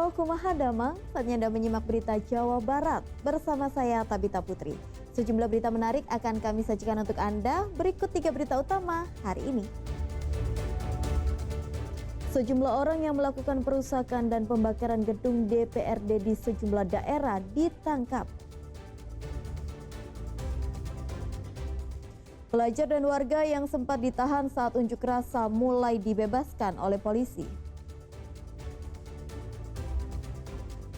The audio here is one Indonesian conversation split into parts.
Halo kumaha damang, saatnya Anda menyimak berita Jawa Barat bersama saya Tabita Putri. Sejumlah berita menarik akan kami sajikan untuk Anda, berikut 3 berita utama hari ini. Sejumlah orang yang melakukan perusakan dan pembakaran gedung DPRD di sejumlah daerah ditangkap. Pelajar dan warga yang sempat ditahan saat unjuk rasa mulai dibebaskan oleh polisi.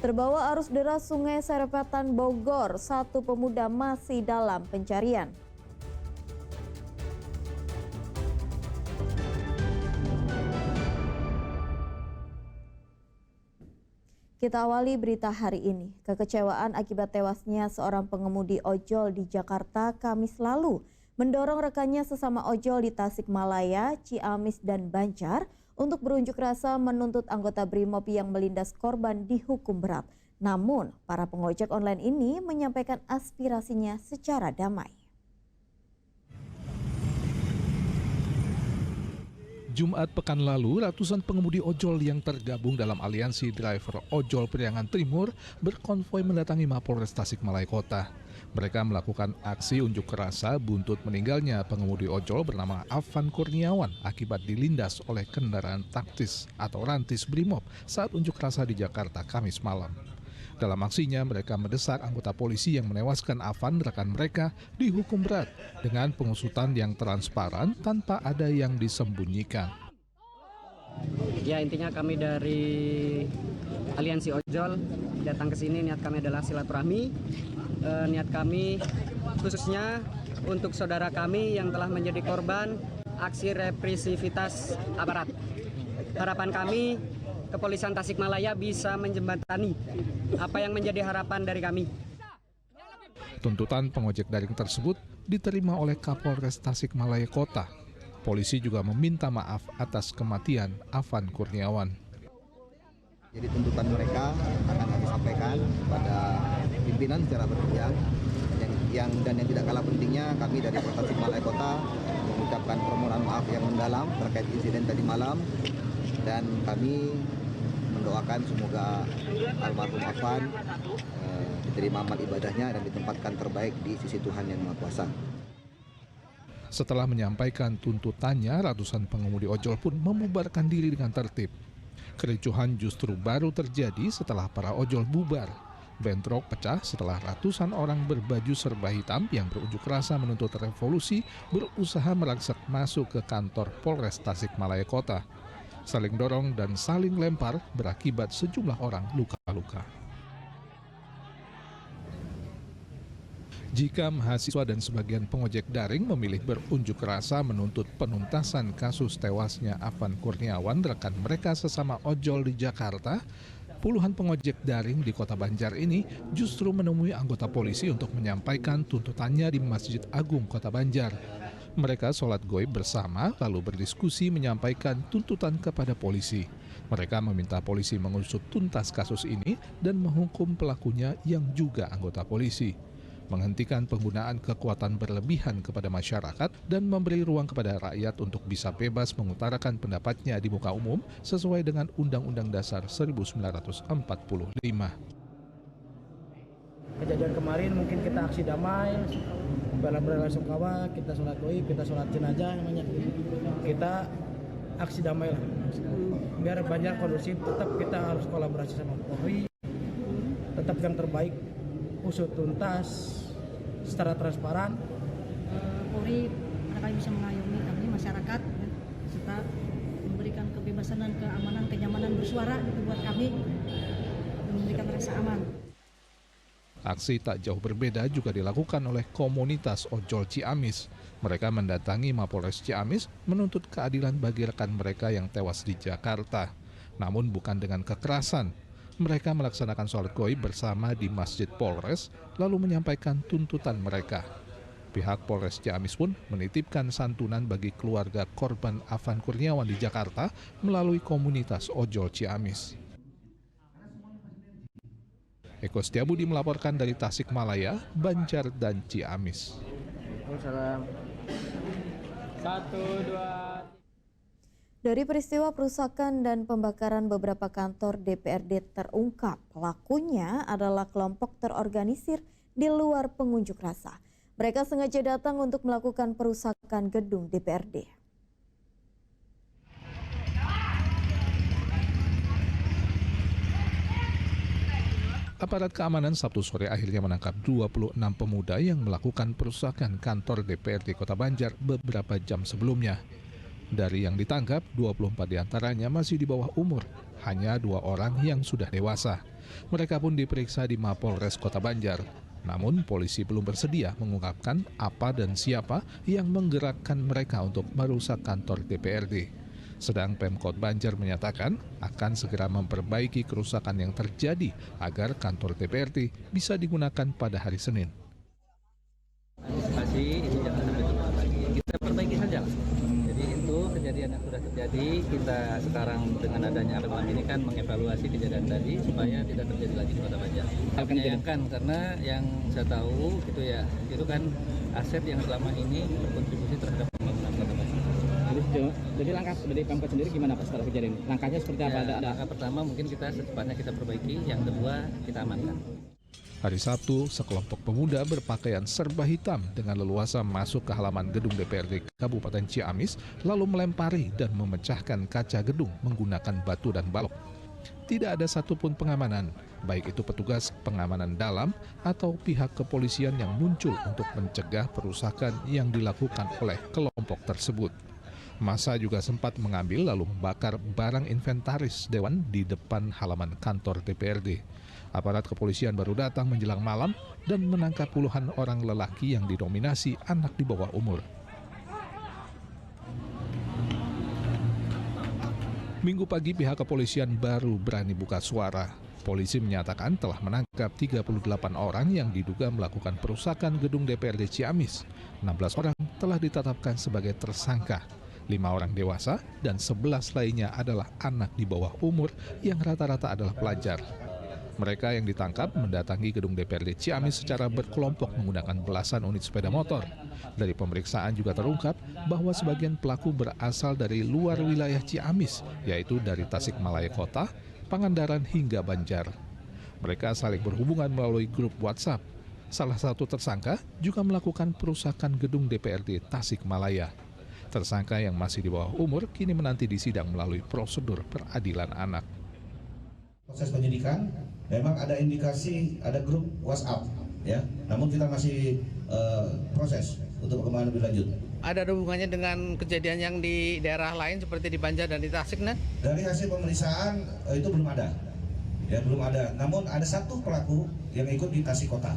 Terbawa arus deras Sungai Serepatan Bogor, satu pemuda masih dalam pencarian. Kita awali berita hari ini. Kekecewaan akibat tewasnya seorang pengemudi ojol di Jakarta Kamis lalu mendorong rekannya sesama ojol di Tasikmalaya, Ciamis, dan Banjar untuk berunjuk rasa menuntut anggota Brimob yang melindas korban dihukum berat. Namun, para pengojek online ini menyampaikan aspirasinya secara damai. Jumat pekan lalu, ratusan pengemudi ojol yang tergabung dalam aliansi driver ojol Priangan Timur berkonvoi mendatangi Mapolres Tasikmalaya Kota. Mereka melakukan aksi unjuk rasa buntut meninggalnya pengemudi ojol bernama Afan Kurniawan akibat dilindas oleh kendaraan taktis atau rantis Brimob saat unjuk rasa di Jakarta Kamis malam. Dalam aksinya, mereka mendesak anggota polisi yang menewaskan Afan rekan mereka dihukum berat dengan pengusutan yang transparan tanpa ada yang disembunyikan. Ya, intinya kami dari aliansi ojol datang ke sini, niat kami adalah silaturahmi. Niat kami khususnya untuk saudara kami yang telah menjadi korban aksi represivitas aparat. Harapan kami Kepolisian Tasikmalaya bisa menjembatani apa yang menjadi harapan dari kami. Tuntutan pengojek daring tersebut diterima oleh Kapolres Tasikmalaya Kota. Polisi juga meminta maaf atas kematian Afan Kurniawan. Jadi tuntutan mereka akan kami sampaikan pada pimpinan secara berjenjang. Yang tidak kalah pentingnya, kami dari Tasikmalaya Kota mengucapkan permohonan maaf yang mendalam terkait insiden tadi malam, dan kami mendoakan semoga almarhum Afan diterima amal ibadahnya dan ditempatkan terbaik di sisi Tuhan Yang Maha Kuasa. Setelah menyampaikan tuntutannya, ratusan pengemudi ojol pun membubarkan diri dengan tertib. Kericuhan justru baru terjadi setelah para ojol bubar. Bentrok pecah setelah ratusan orang berbaju serba hitam yang berunjuk rasa menuntut revolusi berusaha merangsak masuk ke kantor Polres Tasikmalaya Kota. Saling dorong dan saling lempar berakibat sejumlah orang luka-luka. Jika mahasiswa dan sebagian pengojek daring memilih berunjuk rasa menuntut penuntasan kasus tewasnya Afan Kurniawan, rekan mereka sesama ojol di Jakarta, puluhan pengojek daring di Kota Banjar ini justru menemui anggota polisi untuk menyampaikan tuntutannya di Masjid Agung Kota Banjar. Mereka sholat goib bersama lalu berdiskusi menyampaikan tuntutan kepada polisi. Mereka meminta polisi mengusut tuntas kasus ini dan menghukum pelakunya yang juga anggota polisi, menghentikan penggunaan kekuatan berlebihan kepada masyarakat dan memberi ruang kepada rakyat untuk bisa bebas mengutarakan pendapatnya di muka umum sesuai dengan Undang-Undang Dasar 1945. Kejadian kemarin mungkin kita aksi damai, bela-bela sungkawa, kita sholat goib, kita sholat jenazah namanya. Kita aksi damai lah. Biar Banjar kondusif, tetap kita harus kolaborasi sama Polri. Tetap yang terbaik, usut tuntas, secara transparan. Polri barangkali bisa mengayomi kami masyarakat, ya, serta memberikan kebebasan dan keamanan, kenyamanan bersuara itu buat kami, dan memberikan rasa aman. Aksi tak jauh berbeda juga dilakukan oleh komunitas ojol Ciamis. Mereka mendatangi Mapolres Ciamis menuntut keadilan bagi rekan mereka yang tewas di Jakarta. Namun bukan dengan kekerasan. Mereka melaksanakan sholat goib bersama di Masjid Polres, lalu menyampaikan tuntutan mereka. Pihak Polres Ciamis pun menitipkan santunan bagi keluarga korban Afan Kurniawan di Jakarta melalui komunitas ojol Ciamis. Eko Setiabudi melaporkan dari Tasikmalaya, Banjar, dan Ciamis. Dari peristiwa perusakan dan pembakaran beberapa kantor DPRD terungkap pelakunya adalah kelompok terorganisir di luar pengunjuk rasa. Mereka sengaja datang untuk melakukan perusakan gedung DPRD. Aparat keamanan Sabtu sore akhirnya menangkap 26 pemuda yang melakukan perusakan kantor DPRD Kota Banjar beberapa jam sebelumnya. Dari yang ditangkap, 24 diantaranya masih di bawah umur, hanya 2 orang yang sudah dewasa. Mereka pun diperiksa di Mapolres Kota Banjar. Namun polisi belum bersedia mengungkapkan apa dan siapa yang menggerakkan mereka untuk merusak kantor DPRD. Sedang Pemkot Banjar menyatakan akan segera memperbaiki kerusakan yang terjadi agar kantor DPRD bisa digunakan pada hari Senin. Antisipasi ini jangan sampai terulang lagi. Kita perbaiki saja. Jadi itu kejadian yang sudah terjadi, kita sekarang dengan adanya malam ini kan mengevaluasi kejadian tadi supaya tidak terjadi lagi di Kota Banjar. Menyayangkan karena yang saya tahu gitu ya, itu kan aset yang selama ini berkontribusi terhadap pembangunan Kota Banjar. Jadi langkah dari Pemkot sendiri gimana Pak setelah kejadian ini? Langkahnya seperti apa? Ya, langkah pertama mungkin kita secepatnya kita perbaiki, yang kedua kita amankan. Hari Sabtu, sekelompok pemuda berpakaian serba hitam dengan leluasa masuk ke halaman gedung DPRD Kabupaten Ciamis, lalu melempari dan memecahkan kaca gedung menggunakan batu dan balok. Tidak ada satupun pengamanan, baik itu petugas pengamanan dalam atau pihak kepolisian yang muncul untuk mencegah perusakan yang dilakukan oleh kelompok tersebut. Massa juga sempat mengambil lalu membakar barang inventaris Dewan di depan halaman kantor DPRD. Aparat kepolisian baru datang menjelang malam dan menangkap puluhan orang lelaki yang didominasi anak di bawah umur. Minggu pagi pihak kepolisian baru berani buka suara. Polisi menyatakan telah menangkap 38 orang yang diduga melakukan perusakan gedung DPRD Ciamis. 16 orang telah ditetapkan sebagai tersangka. 5 orang dewasa dan 11 lainnya adalah anak di bawah umur yang rata-rata adalah pelajar. Mereka yang ditangkap mendatangi gedung DPRD Ciamis secara berkelompok menggunakan belasan unit sepeda motor. Dari pemeriksaan juga terungkap bahwa sebagian pelaku berasal dari luar wilayah Ciamis, yaitu dari Tasikmalaya Kota, Pangandaran hingga Banjar. Mereka saling berhubungan melalui grup WhatsApp. Salah satu tersangka juga melakukan perusakan gedung DPRD Tasikmalaya. Tersangka yang masih di bawah umur kini menanti di sidang melalui prosedur peradilan anak. Proses penyidikan memang ada indikasi ada grup WhatsApp ya, namun kita masih proses untuk perkembangan lebih lanjut. Ada hubungannya dengan kejadian yang di daerah lain seperti di Banjar dan di Tasik, nah? Dari hasil pemeriksaan itu belum ada, ya belum ada. Namun ada satu pelaku yang ikut di Tasik Kota,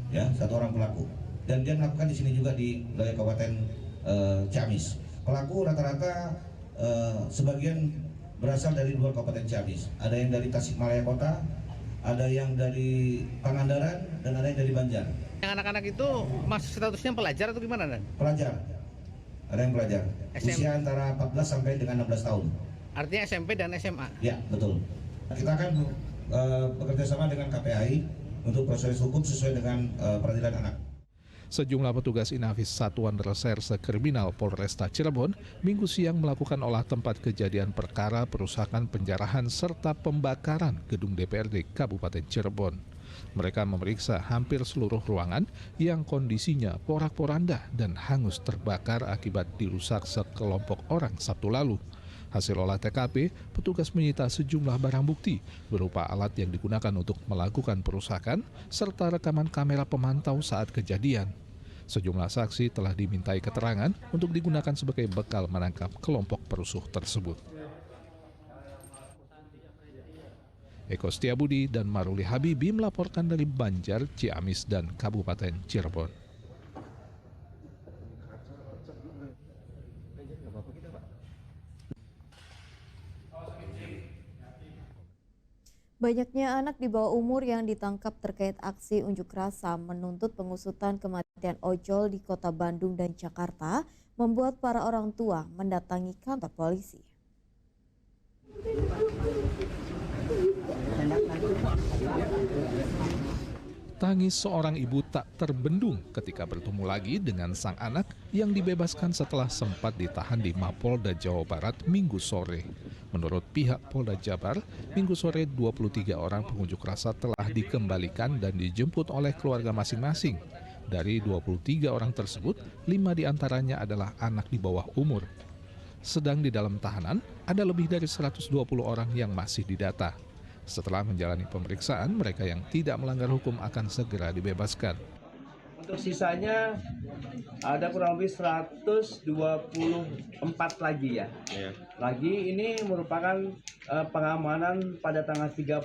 ya satu orang pelaku, dan dia melakukan di sini juga di wilayah Kabupaten Ciamis. Pelaku rata-rata sebagian berasal dari luar Kabupaten Ciamis. Ada yang dari Tasikmalaya Kota, ada yang dari Pangandaran, dan ada yang dari Banjar. Yang anak-anak itu masih statusnya pelajar atau gimana, Dan? Pelajar. Ada yang pelajar. Usia antara 14 sampai dengan 16 tahun. Artinya SMP dan SMA? Ya, betul. Kita akan bekerja sama dengan KPAI untuk proses hukum sesuai dengan peradilan anak. Sejumlah petugas Inafis Satuan Reserse Kriminal Polresta Cirebon Minggu siang melakukan olah tempat kejadian perkara perusakan penjarahan serta pembakaran gedung DPRD Kabupaten Cirebon. Mereka memeriksa hampir seluruh ruangan yang kondisinya porak-poranda dan hangus terbakar akibat dirusak sekelompok orang Sabtu lalu. Hasil olah TKP, petugas menyita sejumlah barang bukti berupa alat yang digunakan untuk melakukan perusakan serta rekaman kamera pemantau saat kejadian. Sejumlah saksi telah dimintai keterangan untuk digunakan sebagai bekal menangkap kelompok perusuh tersebut. Eko Setiabudi dan Maruli Habibi melaporkan dari Banjar, Ciamis, dan Kabupaten Cirebon. Banyaknya anak di bawah umur yang ditangkap terkait aksi unjuk rasa menuntut pengusutan kematian ojol di Kota Bandung dan Jakarta membuat para orang tua mendatangi kantor polisi. Tangis seorang ibu tak terbendung ketika bertemu lagi dengan sang anak yang dibebaskan setelah sempat ditahan di Mapolda Jawa Barat Minggu sore. Menurut pihak Polda Jabar, Minggu sore 23 orang pengunjuk rasa telah dikembalikan dan dijemput oleh keluarga masing-masing. Dari 23 orang tersebut, 5 diantaranya adalah anak di bawah umur. Sedang di dalam tahanan, ada lebih dari 120 orang yang masih didata. Setelah menjalani pemeriksaan, mereka yang tidak melanggar hukum akan segera dibebaskan. Untuk sisanya ada kurang lebih 124 lagi ya. Lagi ini merupakan pengamanan pada tanggal 30.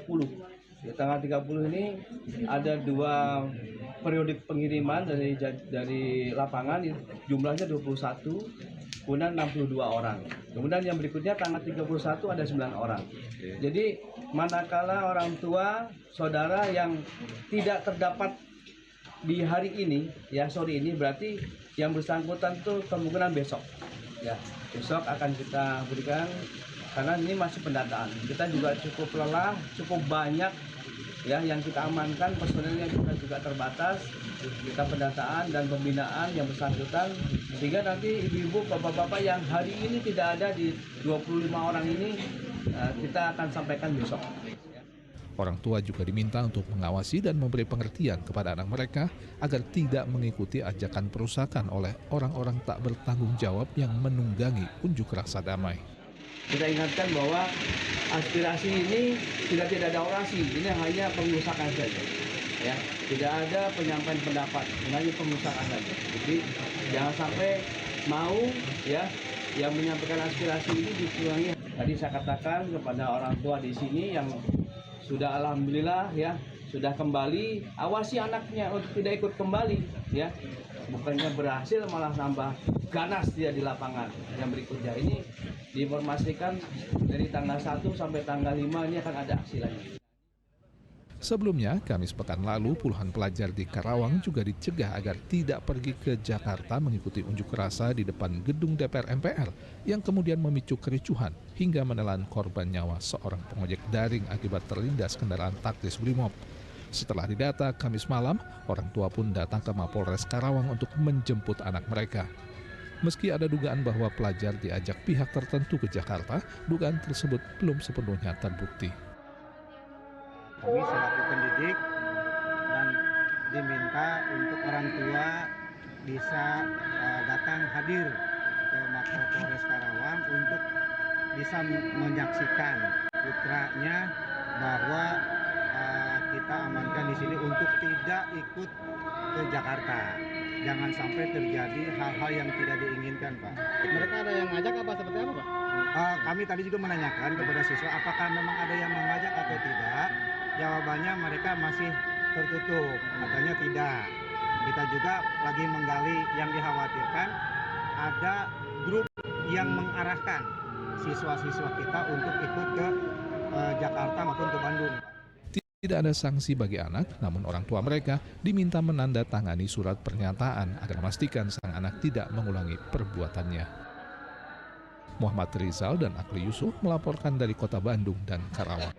Di tanggal 30 ini ada 2 periode pengiriman dari lapangan, jumlahnya 21. Kemudian 62 orang. Kemudian yang berikutnya tanggal 31 ada 9 orang. Jadi manakala orang tua, saudara yang tidak terdapat di hari ini, ya sore ini, berarti yang bersangkutan itu kemungkinan besok. Ya, besok akan kita berikan karena ini masih pendataan. Kita juga cukup lelah, cukup banyak ya yang kita amankan, personelnya kita juga terbatas. Kita pendataan dan pembinaan yang bersangkutan sehingga nanti ibu-ibu, bapak-bapak yang hari ini tidak ada di 25 orang ini kita akan sampaikan besok. Orang tua juga diminta untuk mengawasi dan memberi pengertian kepada anak mereka agar tidak mengikuti ajakan perusakan oleh orang-orang tak bertanggung jawab yang menunggangi unjuk rasa damai. Kita ingatkan bahwa aspirasi ini tidak ada orasi, ini hanya pengusahaan saja. Ya, tidak ada penyampaian pendapat, hanya pengusahaan saja. Jadi jangan sampai mau ya yang menyampaikan aspirasi ini dikurangi. Tadi saya katakan kepada orang tua di sini yang sudah alhamdulillah ya sudah kembali, awasi anaknya untuk tidak ikut kembali ya. Bukannya berhasil malah nambah ganas dia di lapangan. Yang berikutnya ini diinformasikan dari tanggal 1 sampai tanggal 5 ini akan ada aksi lagi. Sebelumnya, Kamis pekan lalu, puluhan pelajar di Karawang juga dicegah agar tidak pergi ke Jakarta mengikuti unjuk rasa di depan gedung DPR MPR yang kemudian memicu kericuhan hingga menelan korban nyawa seorang pengojek daring akibat terlindas kendaraan taktis Brimob. Setelah didata Kamis malam, orang tua pun datang ke Mapolres Karawang untuk menjemput anak mereka. Meski ada dugaan bahwa pelajar diajak pihak tertentu ke Jakarta, dugaan tersebut belum sepenuhnya terbukti. Kami selaku pendidik dan diminta untuk orang tua bisa datang hadir ke Mapolres Karawang untuk bisa menyaksikan putranya bahwa kita amankan di sini untuk tidak ikut ke Jakarta. Jangan sampai terjadi hal-hal yang tidak diinginkan, Pak. Mereka ada yang ngajak apa seperti apa, Pak? Kami tadi juga menanyakan kepada siswa apakah memang ada yang mengajak atau tidak. Jawabannya mereka masih tertutup, katanya tidak. Kita juga lagi menggali, yang dikhawatirkan ada grup yang mengarahkan siswa-siswa kita untuk ikut ke Jakarta maupun ke Bandung. Tidak ada sanksi bagi anak, namun orang tua mereka diminta menandatangani surat pernyataan agar memastikan sang anak tidak mengulangi perbuatannya. Muhammad Rizal dan Akli Yusuf melaporkan dari Kota Bandung dan Karawang.